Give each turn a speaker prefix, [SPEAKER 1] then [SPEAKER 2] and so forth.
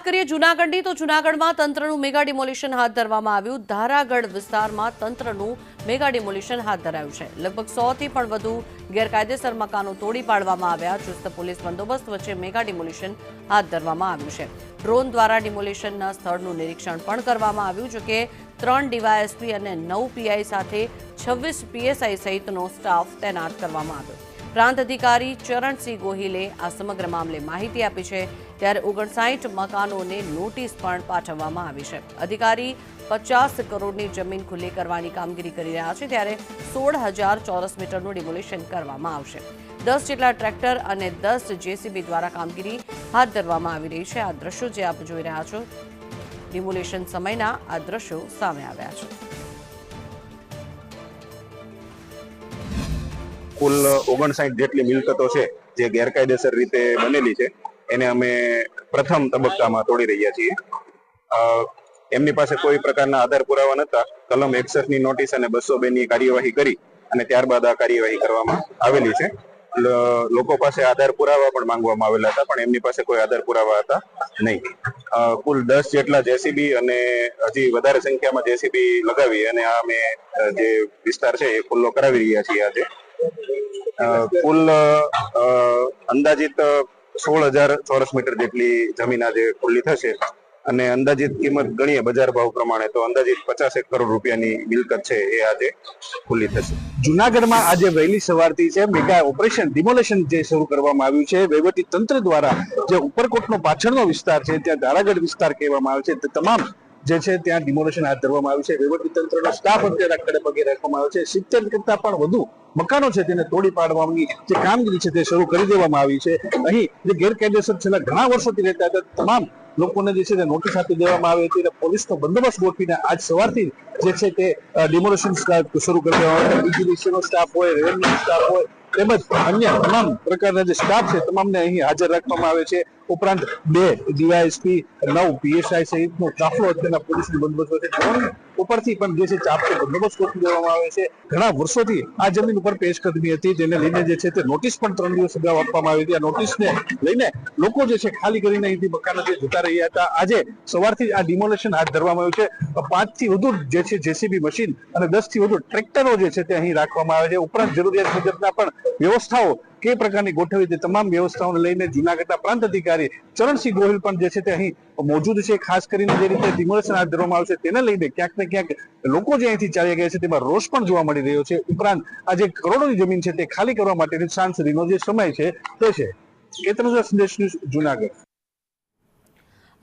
[SPEAKER 1] કરીએ જૂનાગઢની તો જૂનાગઢમાં તંત્રનું મેગા ડિમોલિશન હાથ ધરવામાં આવ્યું। ધારાગઢ વિસ્તારમાં તંત્રનું મેગા ડિમોલિશન હાથ ધરાયું છે। લગભગ 100 થી પણ વધુ ગેરકાયદેસર મકાનો તોડી પાડવામાં આવ્યા। ચુસ્ત પોલીસ બંદોબસ્ત વચ્ચે મેગા ડિમોલિશન હાથ ધરવામાં આવ્યું છે। ડ્રોન દ્વારા ડિમોલિશનના સ્થળનું નિરીક્ષણ પણ કરવામાં આવ્યું। જો કે 3 ડીવાયએસપી અને 9 પીઆઈ સાથે 26 પીએસઆઈ સહિતનો સ્ટાફ તૈનાત કરવામાં આવ્યો। प्रांत अधिकारी चरण सिंह गोहिले आ समग्र मामले माहिती आपी है। त्यारे 59 मकानों ने नोटिस पण पाठववामां आवी छे। अधिकारी 50 करोड़नी जमीन खुली करवानी कामगीरी करी रह्या छे, त्यारे 16,000 चौरस मीटरनुं डिमोलिशन करवामां आवशे। 10 जेटला ट्रेक्टर अने 10 जेसीबी द्वारा कामगीरी हाथ धरवामां आवी रही छे। आ दृश्यो जे आप जोई रह्या छो, डिमोलिशन समयना आ दृश्यो सामे आव्या छे।
[SPEAKER 2] कुल 59 જેટલી મિલકતો છે જે ગેરકાયદેસર રીતે બનેલી છે એને અમે પ્રથમ તબક્કામાં તોડી રહ્યા છીએ। એમની પાસે કોઈ પ્રકારના આધાર પુરાવા નહોતા। કલમ 61 ની નોટિસ અને 202 ની કાર્યવાહી કરી અને ત્યારબાદ આ કાર્યવાહી કરવામાં આવેલી છે। લોકો પાસે આધાર પુરાવા પણ માંગવામાં આવેલા હતા, પણ એમની પાસે કોઈ આધાર પુરાવા હતા નહીં। કુલ 10 જેટલા જેસીબી અને હજી વધારે સંખ્યામાં જેસીબી લગાવી અને આ અમે જે વિસ્તાર છે એ ખુલ્લો કરાવી રહ્યા છીએ આજે। कुल अंदाजित 16,000 चौरस मीटर जेटली जमीन आज खुली थशे અને અંદાજિત કિંમત ગણીએ બજાર ભાવ પ્રમાણે તો અંદાજિત 50 કરોડ રૂપિયાની મિલકત છે એ આજે ખુલ્લી થશે।
[SPEAKER 3] જૂનાગઢમાં આજે વહેલી સવારથી છે મેગા ઓપરેશન ડિમોલેશન જે શરૂ કરવામાં આવ્યું છે। વહીવટી તંત્ર દ્વારા જે ઉપરકોટનો પાછળનો વિસ્તાર છે ત્યાં ધારાગઢ વિસ્તાર કહેવામાં આવે છે, તે તમામ જે છે ત્યાં ડિમોલેશન હાથ ધરવામાં આવ્યું છે। વહીવટી તંત્રનો સ્ટાફ અત્યારે ખડે પગે રાખવામાં આવ્યો છે। 70 કરતા પણ વધુ મકાનો છે તેને તોડી પાડવાની જે કામગીરી છે તે શરૂ કરી દેવામાં આવી છે। અહીં જે ગેરકાયદેસર છેલ્લા ઘણા વર્ષોથી રહેતા હતા તમામ લોકોને જે છે તે નોટિસ આપી દેવામાં આવી હતી અને પોલીસનો બંદોબસ્ત ગોઠવીને આજ સવારથી જે છે તે ડિમોલેશન શરૂ કરી દેવામાં આવ્યો। બીજીડીસીનો સ્ટાફ હોય, રેવન્યુ સ્ટાફ હોય તેમજ અન્ય તમામ પ્રકારના જે સ્ટાફ છે તમામને અહીં હાજર રાખવામાં આવે છે। ઉપરાંત 2 ડીવાયએસપી 9 પીએસઆઈ સહિતનો કાફલો તેના પોલીસનો બંદોબસ્ત છે। ડ્રોન ઉપરથી પણ જે છે ચાપતો બંદોબસ્ત ગોઠવી દેવામાં આવે છે। ઘણા વર્ષોથી આ જમીન ઉપર પેશકદમી હતી, તેને લઈને જે છે તે નોટિસ પણ 3 દિવસ અગાઉ આપવામાં આવી હતી। આ નોટિસને લઈને લોકો જે છે ખાલી કરીને અહીંથી મકાનો જે જતા રહ્યા હતા। આજે સવારથી આ ડિમોલેશન હાથ ધરવામાં આવ્યું છે। 5 થી વધુ જે છે જેસીબી મશીન અને 10 થી વધુ ટ્રેક્ટરો જે છે તે અહીં રાખવામાં આવે છે। ઉપરાંત જરૂરિયાત મુજબના પણ વ્યવસ્થાઓ કે પ્રકારની ગોઠવી તે તમામ વ્યવસ્થાઓને લઈને જૂનાગઢના પ્રાંત અધિકારી ચરણસિંહ ગોહિલ પણ જે છે તે અહીં મોજૂદ છે। ખાસ કરીને જે રીતે ડિમોલેશન હાથ ધરવામાં આવશે તેને લઈને ક્યાંક ને ક્યાંક લોકો જે અહીંથી ચાલી ગયા છે તેમાં રોષ પણ જોવા મળી રહ્યો છે। ઉપરાંત આ જે કરોડોની જમીન છે તે ખાલી કરવા માટેની સાંજ સુધીનો જે સમય છે તે છે। કેતન સંદેશ ન્યૂઝ જૂનાગઢ।